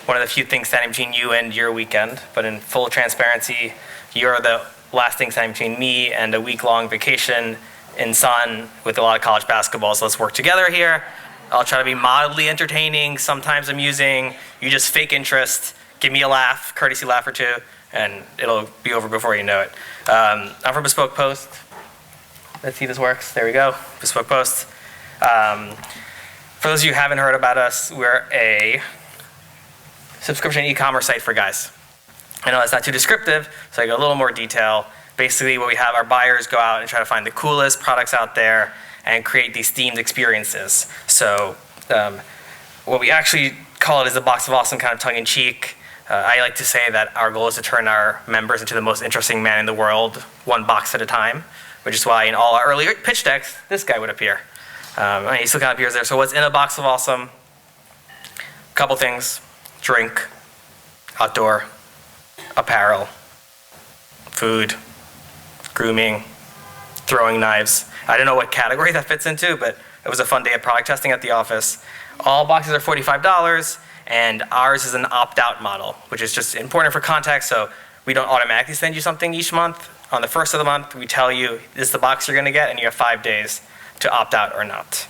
one of the few things standing between you and your weekend. But in full transparency, you're the last thing standing between me and a week-long vacation in sun with a lot of college basketball. So let's work together here. I'll try to be mildly entertaining, sometimes amusing. You just fake interest, give me a laugh, courtesy laugh or two, and it'll be over before you know it. I'm from Bespoke Post. Let's see if this works. There we go, Bespoke Post. For those of you who haven't heard about us, we're a subscription e-commerce site for guys. I know that's not too descriptive, so I go a little more detail. Basically, what we have, our buyers go out and try to find the coolest products out there and create these themed experiences. So what we actually call it is a box of awesome, kind of tongue-in-cheek. I like to say that our goal is to turn our members into the most interesting man in the world, one box at a time, which is why in all our early pitch decks, this guy would appear. And he still kind of appears there. So what's in a box of awesome? A couple things: drink, outdoor, apparel, food, grooming, throwing knives. I don't know what category that fits into, but it was a fun day of product testing at the office. All boxes are $45, and ours is an opt-out model, which is just important for context, so we don't automatically send you something each month. On the first of the month, we tell you, this is the box you're gonna get, and you have 5 days to opt out or not.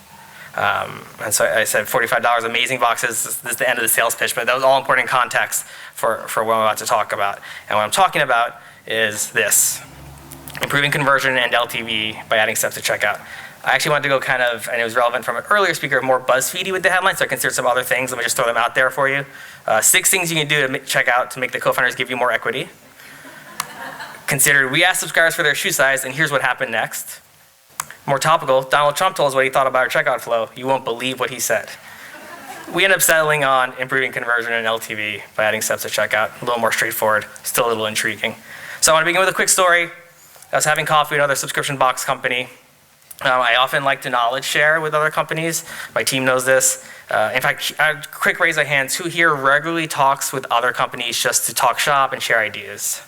And so I said $45, amazing boxes. This is the end of the sales pitch, but that was all important context for what I'm about to talk about. And what I'm talking about is this: improving conversion and LTV by adding steps to checkout. I actually wanted to go kind of, and it was relevant from an earlier speaker, more BuzzFeedy with the headline, so I considered some other things. Let me just throw them out there for you. 6 things you can do to check out to make the co-founders give you more equity. Consider, we asked subscribers for their shoe size, and here's what happened next. More topical, Donald Trump told us what he thought about our checkout flow. You won't believe what he said. We ended up settling on improving conversion and LTV by adding steps to checkout. A little more straightforward, still a little intriguing. So I want to begin with a quick story. I was having coffee with another subscription box company. I often like to knowledge share with other companies. My team knows this. In fact, a quick raise of hands, who here regularly talks with other companies just to talk shop and share ideas?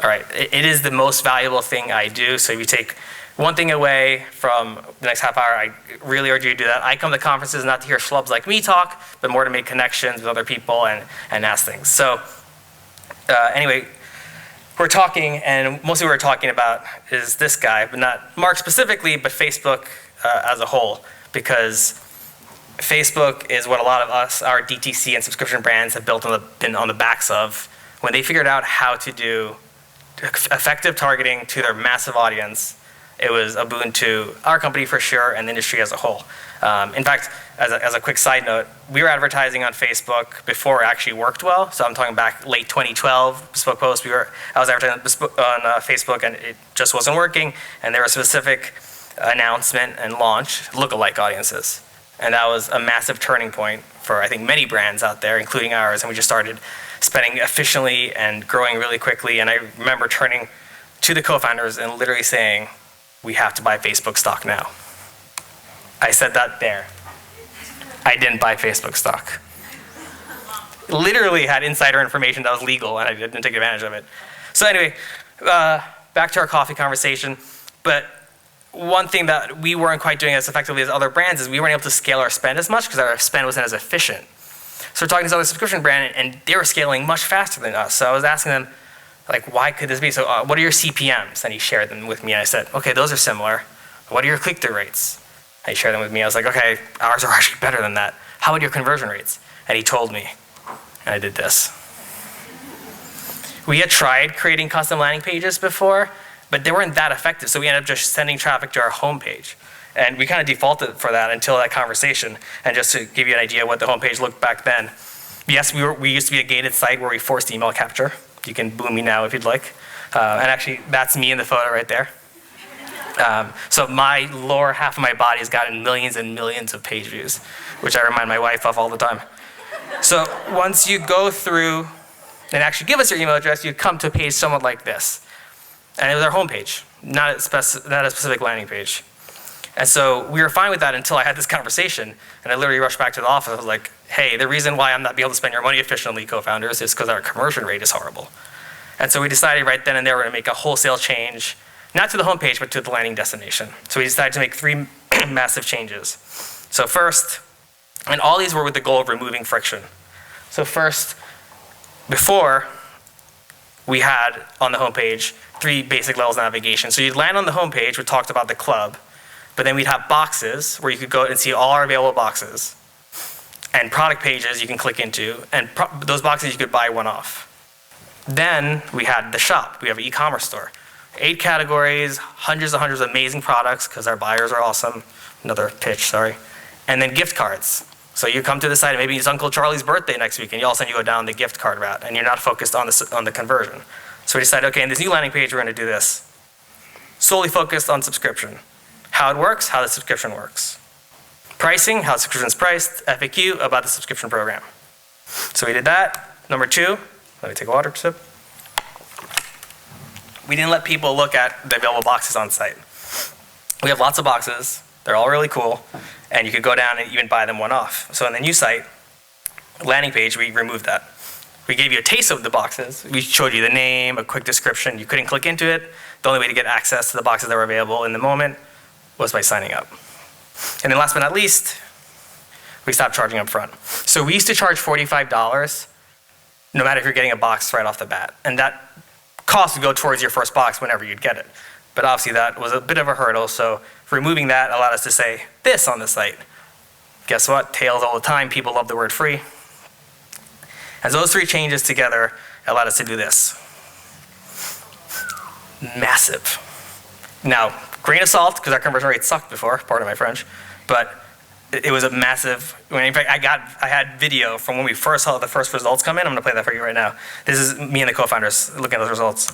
All right, it is the most valuable thing I do. So if you take one thing away from the next half hour, I really urge you to do that. I come to conferences not to hear schlubs like me talk, but more to make connections with other people and ask things. So anyway, we're talking, and mostly what we're talking about is this guy, but not Mark specifically, but Facebook as a whole, because Facebook is what a lot of us, our DTC and subscription brands have been on the backs of when they figured out how to do effective targeting to their massive audience. It was a boon to our company for sure, and the industry as a whole. In fact, as a quick side note, we were advertising on Facebook before it actually worked well. So I'm talking back late 2012, Bespoke Post. I was advertising on Facebook, and it just wasn't working. And there was a specific announcement and launch, lookalike audiences. And that was a massive turning point for, I think, many brands out there, including ours. And we just started spending efficiently and growing really quickly. And I remember turning to the co-founders and literally saying, we have to buy Facebook stock now. I said that there. I didn't buy Facebook stock. Literally had insider information that was legal, and I didn't take advantage of it. So anyway, back to our coffee conversation. But one thing that we weren't quite doing as effectively as other brands is we weren't able to scale our spend as much because our spend wasn't as efficient. So we're talking to this other subscription brand, and they were scaling much faster than us. So I was asking them, like, why could this be? So what are your CPMs? And he shared them with me, and I said, okay, those are similar. What are your click-through rates? And he shared them with me. I was like, okay, ours are actually better than that. How about your conversion rates? And he told me, and I did this. We had tried creating custom landing pages before, but they weren't that effective, so we ended up just sending traffic to our homepage. And we kind of defaulted for that until that conversation. And just to give you an idea of what the homepage looked back then, yes, we used to be a gated site where we forced email capture. You can boo me now if you'd like. And actually, that's me in the photo right there. So my lower half of my body has gotten millions and millions of page views, which I remind my wife of all the time. So once you go through and actually give us your email address, you come to a page somewhat like this. And it was our homepage, not a specific landing page. And so we were fine with that until I had this conversation, and I literally rushed back to the office. I was like, hey, the reason why I'm not being able to spend your money efficiently, co-founders, is because our conversion rate is horrible. And so we decided right then and there we're gonna make a wholesale change, not to the homepage, but to the landing destination. So we decided to make 3 massive changes. So first, and all these were with the goal of removing friction. So first, before, we had on the homepage 3 basic levels of navigation. So you'd land on the homepage, which talked about the club, but then we'd have boxes where you could go and see all our available boxes, and product pages you can click into, and those boxes you could buy one off. Then we had the shop. We have an e-commerce store. 8 categories, hundreds and hundreds of amazing products because our buyers are awesome. Another pitch, sorry. And then gift cards. So you come to the site, and maybe it's Uncle Charlie's birthday next week, and all of a sudden you go down the gift card route, and you're not focused on the conversion. So we decided, okay, in this new landing page, we're going to do this. Solely focused on subscription. How it works, how the subscription works. Pricing, how the subscription is priced. FAQ, about the subscription program. So we did that. Number 2, let me take a water sip. We didn't let people look at the available boxes on site. We have lots of boxes. They're all really cool. And you could go down and even buy them one off. So in the new site, landing page, we removed that. We gave you a taste of the boxes. We showed you the name, a quick description. You couldn't click into it. The only way to get access to the boxes that were available in the moment was by signing up. And then last but not least, we stopped charging up front. So we used to charge $45, no matter if you're getting a box right off the bat. And that cost would go towards your first box whenever you'd get it. But obviously that was a bit of a hurdle, so removing that allowed us to say this on the site. Guess what? Tails all the time. People love the word free. And those 3 changes together allowed us to do this. Massive. Now, grain of salt, because our conversion rate sucked before, pardon my French, but it was a massive, in fact, I had video from when we first saw the first results come in. I'm going to play that for you right now. This is me and the co-founders looking at those results.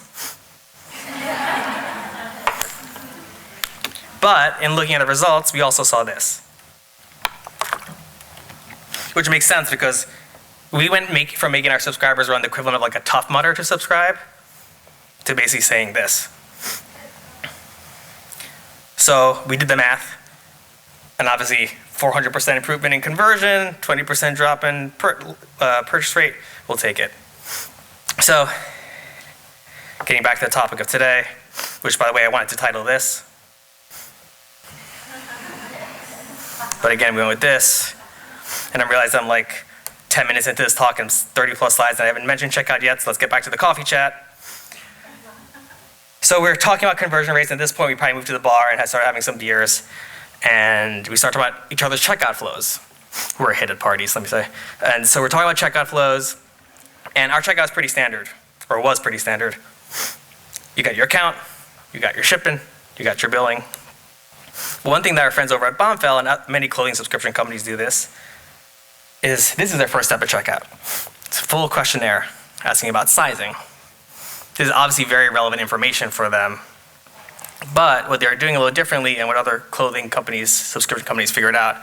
But in looking at the results, we also saw this, which makes sense because we went from making our subscribers run the equivalent of like a Tough Mudder to subscribe to basically saying this. So we did the math, and obviously 400% improvement in conversion, 20% drop in purchase rate, we'll take it. So getting back to the topic of today, which by the way I wanted to title this, but again, we went with this, and I realized I'm like 10 minutes into this talk and 30 plus slides, and I haven't mentioned checkout yet, so let's get back to the coffee chat. So we're talking about conversion rates, and at this point we probably moved to the bar and had started having some beers, and we started talking about each other's checkout flows. We're a hit at parties, let me say. And so we're talking about checkout flows, and our checkout is pretty standard, or was pretty standard. You got your account, you got your shipping, you got your billing. One thing that our friends over at Bombfell, and many clothing subscription companies do this is their first step of checkout. It's a full questionnaire asking about sizing. This is obviously very relevant information for them, but what they're doing a little differently, and what other clothing companies, subscription companies figured out,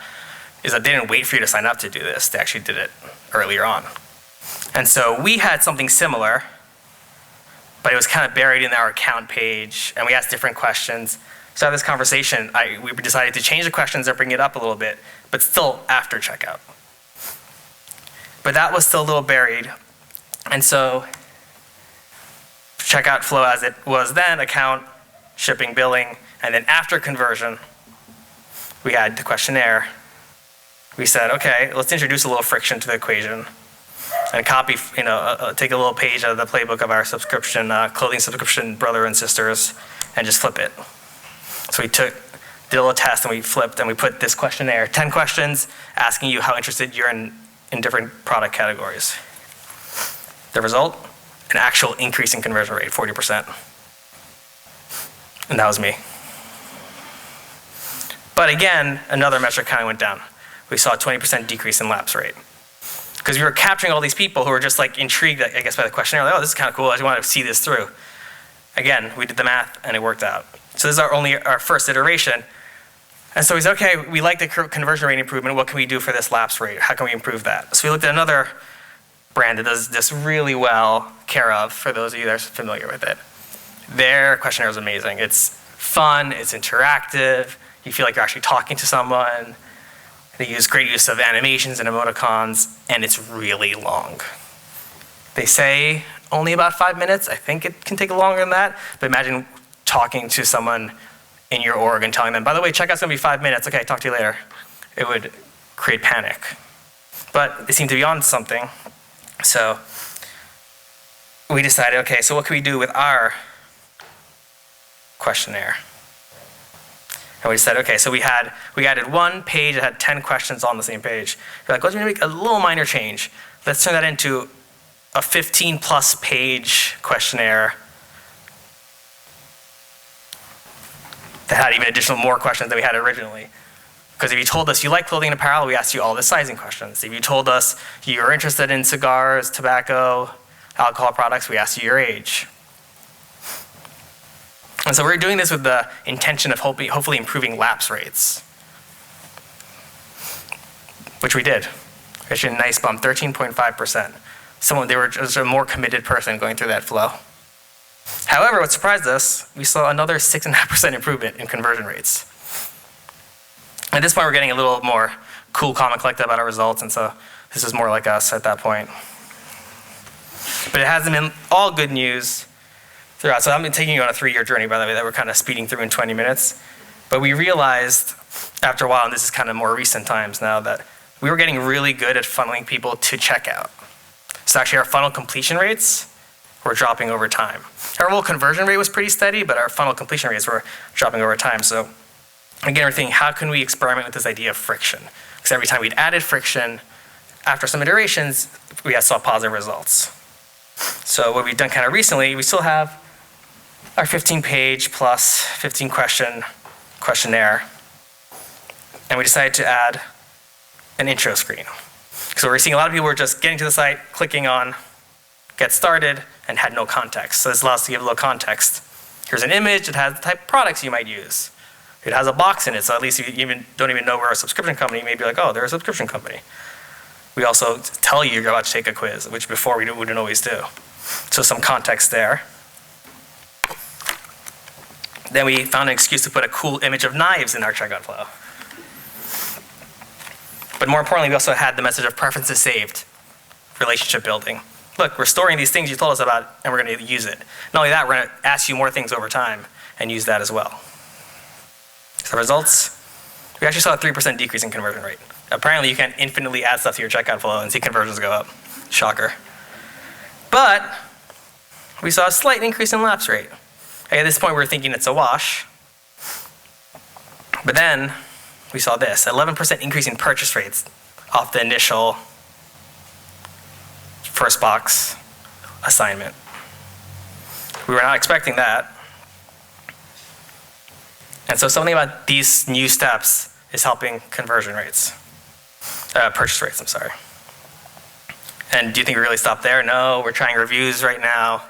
is that they didn't wait for you to sign up to do this. They actually did it earlier on. And so we had something similar, but it was kind of buried in our account page, and we asked different questions. So at this conversation, we decided to change the questions and bring it up a little bit, but still after checkout. But that was still a little buried. And so checkout flow as it was then, account, shipping, billing, and then after conversion, we had the questionnaire. We said, okay, let's introduce a little friction to the equation and copy, take a little page out of the playbook of our subscription, clothing subscription brother and sisters, and just flip it. So we did a little test, and we flipped, and we put this questionnaire, 10 questions, asking you how interested you're in different product categories. The result, an actual increase in conversion rate, 40%. And that was me. But again, another metric kind of went down. We saw a 20% decrease in lapse rate. Because we were capturing all these people who were just like intrigued, I guess, by the questionnaire, like, oh, this is kind of cool, I just want to see this through. Again, we did the math, and it worked out. So this is our first iteration. And so we said, okay, we like the conversion rate improvement. What can we do for this lapse rate? How can we improve that? So we looked at another brand that does this really well, Care of, for those of you that are familiar with it. Their questionnaire is amazing. It's fun, it's interactive, you feel like you're actually talking to someone. They use great use of animations and emoticons, and it's really long. They say only about 5 minutes. I think it can take longer than that, but imagine talking to someone in your org and telling them, by the way, checkout's gonna be 5 minutes. Okay, talk to you later. It would create panic. But they seem to be on something. So we decided, okay, so what can we do with our questionnaire? And we said, okay, so we added one page that had 10 questions on the same page. We're like, let's make a little minor change. Let's turn that into a 15+ page questionnaire that had even additional more questions than we had originally. Because if you told us you like clothing and apparel, we asked you all the sizing questions. If you told us you were interested in cigars, tobacco, alcohol products, we asked you your age. And so we're doing this with the intention of hopefully improving lapse rates, which we did. Actually, a nice bump, 13.5%. They were just a more committed person going through that flow. However, what surprised us, we saw another 6.5% improvement in conversion rates. At this point, we're getting a little more cool, calm, and collected about our results, and so this is more like us at that point. But it hasn't been all good news throughout. So I've been taking you on a 3-year journey, by the way, that we're kind of speeding through in 20 minutes. But we realized after a while, and this is kind of more recent times now, that we were getting really good at funneling people to checkout. So actually our funnel completion rates were dropping over time. Our whole conversion rate was pretty steady, but our funnel completion rates were dropping over time. So again, we're thinking, how can we experiment with this idea of friction? Because every time we'd added friction, after some iterations, we saw positive results. So what we've done kind of recently, we still have our 15-page plus 15-question questionnaire. And we decided to add an intro screen. So we're seeing a lot of people were just getting to the site, clicking on get started, and had no context. So this allows us to give a little context. Here's an image that has the type of products you might use. It has a box in it, so at least you don't even know we're a subscription company. You may be like, oh, they're a subscription company. We also tell you you're about to take a quiz, which before we wouldn't always do. So some context there. Then we found an excuse to put a cool image of knives in our checkout flow. But more importantly, we also had the message of preferences saved, relationship building. Look, we're storing these things you told us about, and we're going to use it. Not only that, we're going to ask you more things over time and use that as well. So results, we actually saw a 3% decrease in conversion rate. Apparently, you can infinitely add stuff to your checkout flow and see conversions go up. Shocker. But we saw a slight increase in lapse rate. At this point, we were thinking it's a wash. But then we saw this, 11% increase in purchase rates off the initial first box assignment. We were not expecting that. And so something about these new steps is helping conversion rates, purchase rates, I'm sorry. And do you think we really stopped there? No, we're trying reviews right now.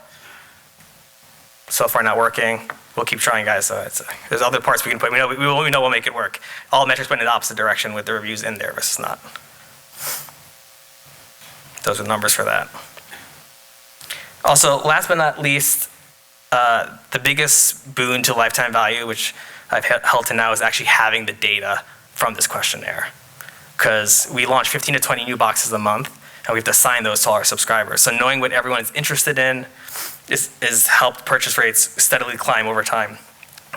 So far not working. We'll keep trying, guys. So there's other parts we can put. We know we'll make it work. All metrics went in the opposite direction with the reviews in there versus not. Those are the numbers for that. Also, last but not least, the biggest boon to lifetime value, which I've held to now, is actually having the data from this questionnaire. Because we launch 15 to 20 new boxes a month, and we have to assign those to all our subscribers. So knowing what everyone is interested in is helped purchase rates steadily climb over time.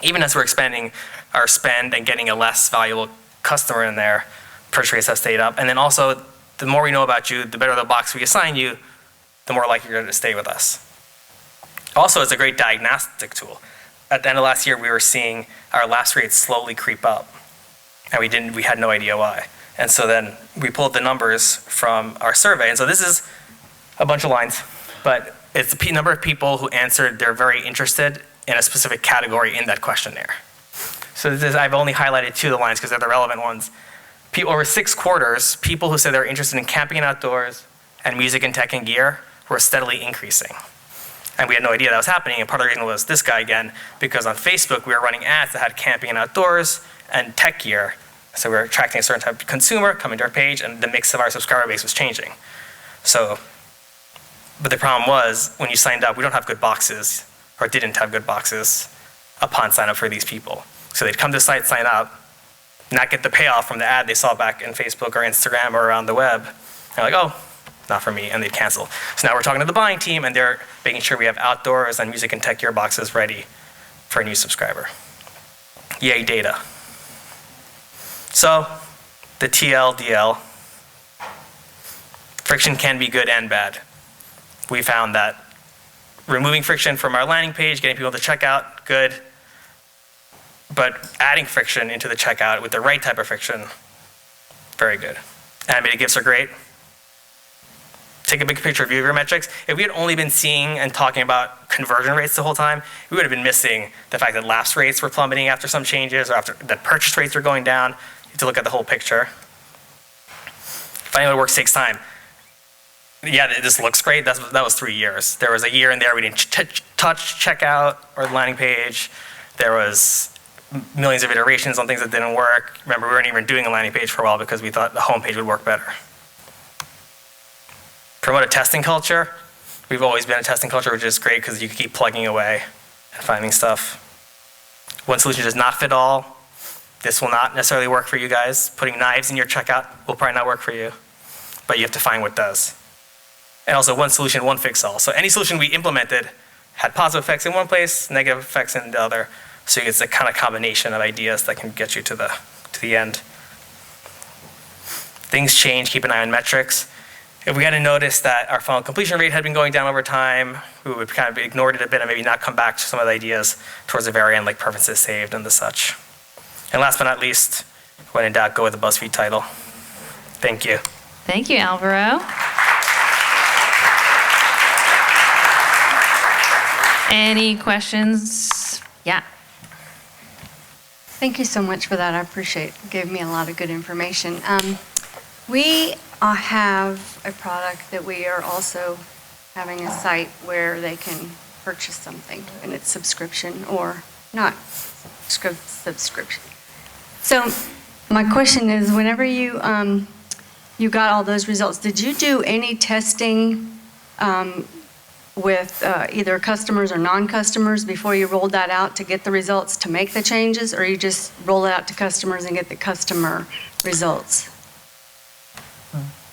Even as we're expanding our spend and getting a less valuable customer in there, purchase rates have stayed up. And then also, the more we know about you, the better the box we assign you, the more likely you're going to stay with us. Also, it's a great diagnostic tool. At the end of last year, we were seeing our lapse rates slowly creep up, and we had no idea why. And so then we pulled the numbers from our survey. And so this is a bunch of lines, but it's the number of people who answered they're very interested in a specific category in that questionnaire. So I've only highlighted 2 of the lines because they're the relevant ones. Over 6 quarters, people who said they're interested in camping and outdoors and music and tech and gear were steadily increasing. And we had no idea that was happening, and part of the reason was this guy again, because on Facebook we were running ads that had camping and outdoors and tech gear. So we were attracting a certain type of consumer coming to our page, and the mix of our subscriber base was changing. But the problem was, when you signed up, we don't have good boxes, or didn't have good boxes, upon sign up for these people. So they'd come to the site, sign up, not get the payoff from the ad they saw back in Facebook or Instagram or around the web. They're like, oh, not for me, and they'd cancel. So now we're talking to the buying team, and they're making sure we have outdoors and music and tech gear boxes ready for a new subscriber. Yay, data. So the TLDL, Friction can be good and bad. We found that removing friction from our landing page, getting people to check out, good. But adding friction into the checkout with the right type of friction, very good. Animated GIFs are great. Take a big picture view of your metrics. If we had only been seeing and talking about conversion rates the whole time, we would have been missing the fact that lapse rates were plummeting after some changes, or after that purchase rates were going down. You have to look at the whole picture. Finding what works takes time. Yeah, this looks great. That was 3 years. There was a year in there we didn't touch checkout or the landing page. There was millions of iterations on things that didn't work. Remember, we weren't even doing a landing page for a while because we thought the home page would work better. Promote a testing culture. We've always been a testing culture, which is great because you can keep plugging away and finding stuff. One solution does not fit all. This will not necessarily work for you guys. Putting knives in your checkout will probably not work for you, but you have to find what does. And also, one solution, one fix all. So any solution we implemented had positive effects in one place, negative effects in the other. So it's a kind of combination of ideas that can get you to the end. Things change, keep an eye on metrics. If we hadn't noticed that our funnel completion rate had been going down over time, we would kind of ignored it a bit and maybe not come back to some of the ideas towards the very end, like preferences saved and the such. And last but not least, when in doubt, go with the BuzzFeed title. Thank you. Thank you, Alvaro. Any questions? Yeah. Thank you so much for that. I appreciate it. It gave me a lot of good information. We have a product that we are also having a site where they can purchase something, and it's subscription or not subscription. So my question is, whenever you got all those results, did you do any testing with either customers or non-customers before you rolled that out to get the results to make the changes, or you just roll it out to customers and get the customer results?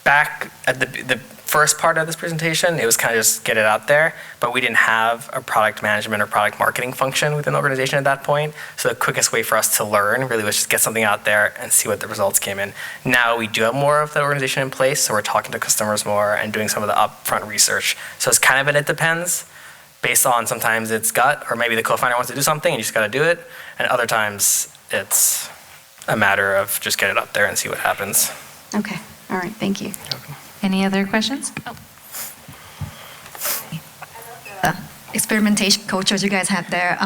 Back at the first part of this presentation, it was kind of just get it out there, but we didn't have a product management or product marketing function within the organization at that point. So the quickest way for us to learn really was just get something out there and see what the results came in. Now we do have more of the organization in place, so we're talking to customers more and doing some of the upfront research. So it's kind of it depends, based on sometimes it's gut, or maybe the co-founder wants to do something and you just got to do it, and other times it's a matter of just get it out there and see what happens. Okay. All right. Thank you. Any other questions? Experimentation cultures you guys have there.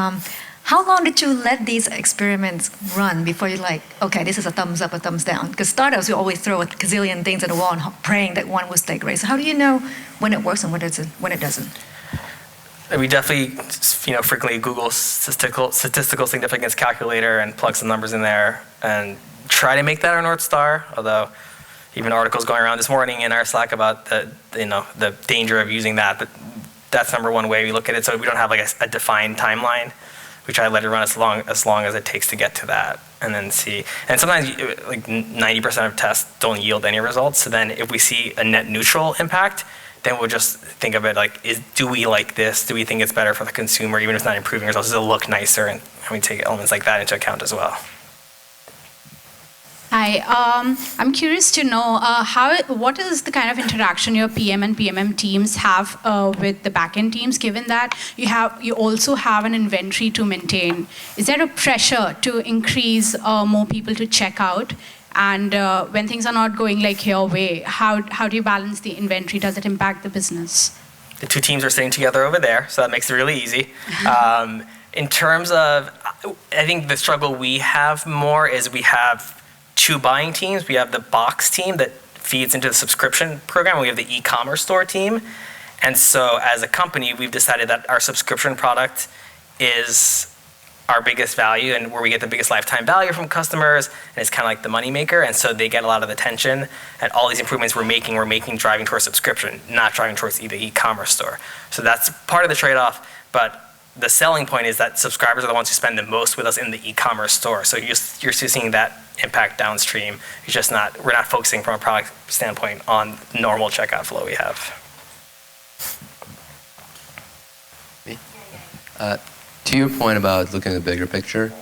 How long did you let these experiments run before you're like, okay, this is a thumbs up, a thumbs down? Because startups, you always throw a gazillion things at the wall and praying that one will stay great. So how do you know when it works and when it doesn't? We definitely, frequently Google statistical significance calculator and plug some numbers in there and try to make that our North Star, although even articles going around this morning in our Slack about the danger of using that, but that's number one way we look at it. So we don't have like a defined timeline. We try to let it run as long as it takes to get to that, and then see. And sometimes like 90% of tests don't yield any results. So then if we see a net neutral impact, then we'll just think of it like, do we like this? Do we think it's better for the consumer, even if it's not improving results? Does it look nicer? And we take elements like that into account as well. Hi, I'm curious to know what is the kind of interaction your PM and PMM teams have with the backend teams, given that you also have an inventory to maintain. Is there a pressure to increase more people to check out? And when things are not going like your way, how do you balance the inventory? Does it impact the business? The two teams are sitting together over there, so that makes it really easy. In terms of, I think the struggle we have more is we have two buying teams. We have the box team that feeds into the subscription program, and we have the e-commerce store team. And so as a company, we've decided that our subscription product is our biggest value and where we get the biggest lifetime value from customers, and it's kind of like the moneymaker, and so they get a lot of attention, and all these improvements we're making driving towards subscription, not driving towards the e-commerce store. So that's part of the trade-off, but the selling point is that subscribers are the ones who spend the most with us in the e-commerce store. So you're still seeing that impact downstream. It's just we're not focusing from a product standpoint on normal checkout flow we have. To your point about looking at the bigger picture,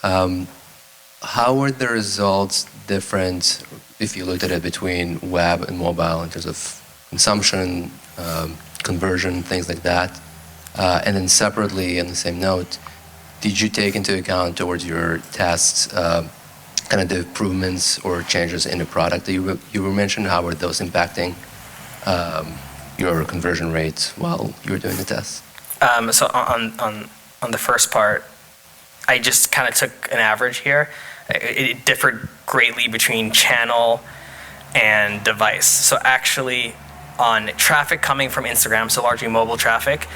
how were the results different if you looked at it between web and mobile in terms of consumption, conversion, things like that? And then separately, on the same note, did you take into account towards your tests kind of the improvements or changes in the product that you were mentioning? How were those impacting your conversion rates while you were doing the tests? So on the first part, I just kind of took an average here. It differed greatly between channel and device. So actually, on traffic coming from Instagram, so largely mobile traffic,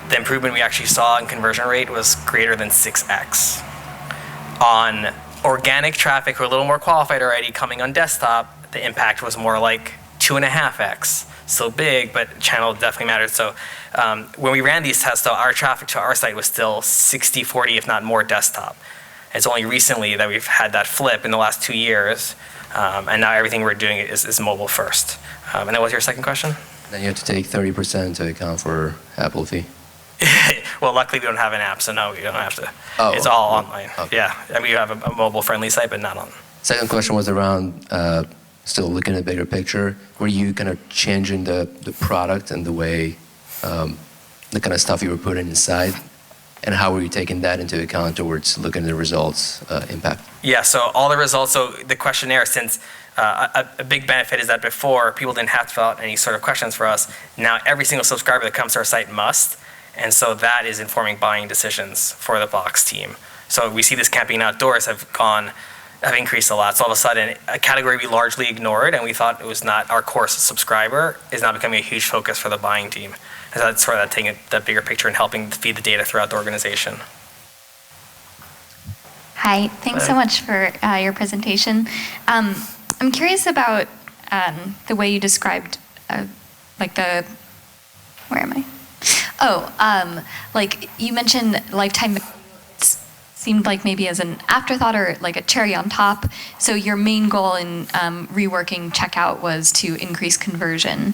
the improvement we actually saw in conversion rate was greater than 6x. On organic traffic, who are a little more qualified already, coming on desktop, the impact was more like 2.5x. Still big, but channel definitely mattered. So when we ran these tests, though, our traffic to our site was still 60-40, if not more, desktop. It's only recently that we've had that flip in the last 2 years, and now everything we're doing is mobile first. And then what was your second question? Then you have to take 30% into account for Apple fee. Well, luckily we don't have an app, so no, we don't have to. Oh, it's all online. okay. Yeah, and we have a mobile-friendly site, but not on. Second question was around still looking at the bigger picture. Were you kind of changing the product and the way, the kind of stuff you were putting inside? And how were you taking that into account towards looking at the results impact? Yeah, so all the results, so the questionnaire, since a big benefit is that before people didn't have to fill out any sort of questions for us, now every single subscriber that comes to our site must. And so that is informing buying decisions for the Box team. So we see this camping outdoors have increased a lot. So all of a sudden, a category we largely ignored and we thought it was not our core subscriber is now becoming a huge focus for the buying team. And that's sort of taking that bigger picture and helping feed the data throughout the organization. Hi, thanks so much for your presentation. I'm curious about the way you described, where am I? Like you mentioned lifetime seemed like maybe as an afterthought or like a cherry on top. So your main goal in reworking checkout was to increase conversion.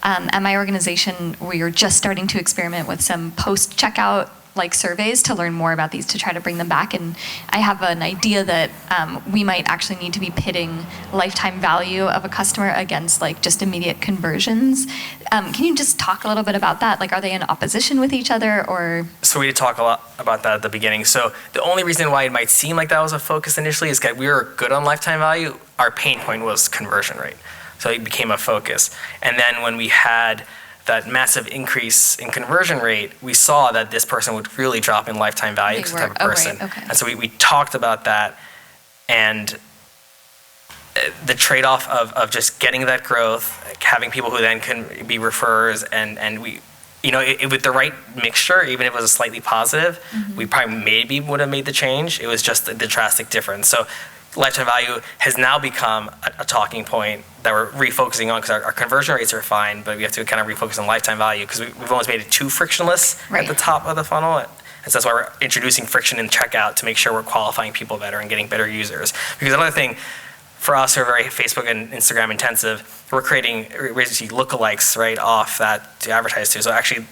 At my organization, we are just starting to experiment with some post-checkout like surveys to learn more about these to try to bring them back. And I have an idea that we might actually need to be pitting lifetime value of a customer against like just immediate conversions. Can you just talk a little bit about that? Like, are they in opposition with each other or? So we did talk a lot about that at the beginning. So the only reason why it might seem like that was a focus initially is that we were good on lifetime value. Our pain point was conversion rate. So it became a focus. And then when we had that massive increase in conversion rate, we saw that this person would really drop in lifetime value because type of person. Right, okay. And so we talked about that, and the trade-off of just getting that growth, like having people who then can be referrers, and we, with the right mixture, even if it was a slightly positive, we probably maybe would have made the change. It was just the drastic difference. So lifetime value has now become a talking point that we're refocusing on because our conversion rates are fine, but we have to kind of refocus on lifetime value because we've almost made it too frictionless at the top of the funnel. And so that's why we're introducing friction in checkout to make sure we're qualifying people better and getting better users. Because another thing, for us who are very Facebook and Instagram intensive, we're creating basically lookalikes right off that to advertise to. So actually,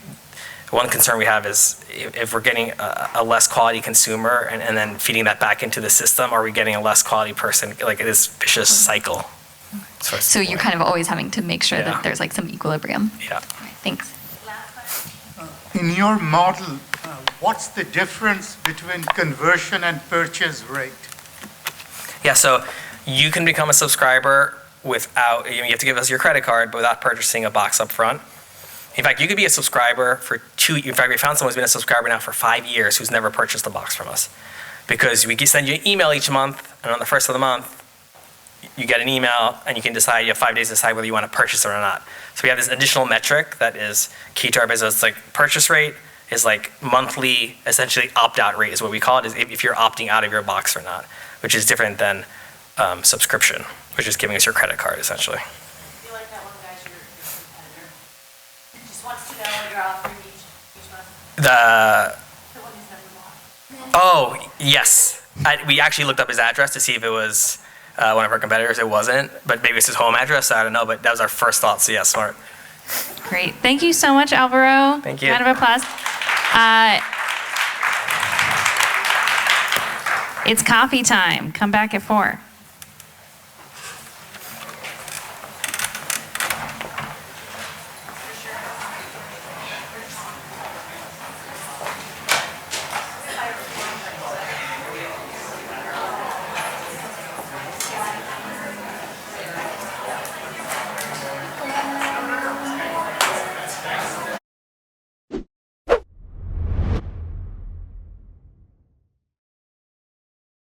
one concern we have is if we're getting a less quality consumer and then feeding that back into the system, are we getting a less quality person, like this vicious cycle? So you're kind of always having to make sure that there's like some equilibrium. Yeah. All right, thanks. In your model, what's the difference between conversion and purchase rate? Yeah, so you can become a subscriber without, you have to give us your credit card, but without purchasing a box up front. In fact, you could be a subscriber in fact, we found someone who's been a subscriber now for 5 years who's never purchased a box from us. Because we can send you an email each month, and on the first of the month, you get an email, and you can decide, you have 5 days to decide whether you want to purchase it or not. So we have this additional metric that is key to our business. It's like purchase rate is like monthly, essentially opt-out rate is what we call it, is if you're opting out of your box or not, which is different than subscription, which is giving us your credit card, essentially. I feel like that one guy's your competitor. He just wants to know what you're offering each month. The one who's never bought. Oh, yes. We actually looked up his address to see if it was one of our competitors. It wasn't, but maybe it's his home address. I don't know, but that was our first thought. So yeah, smart. Great. Thank you so much, Alvaro. Thank you. Round of applause. It's coffee time. Come back at 4.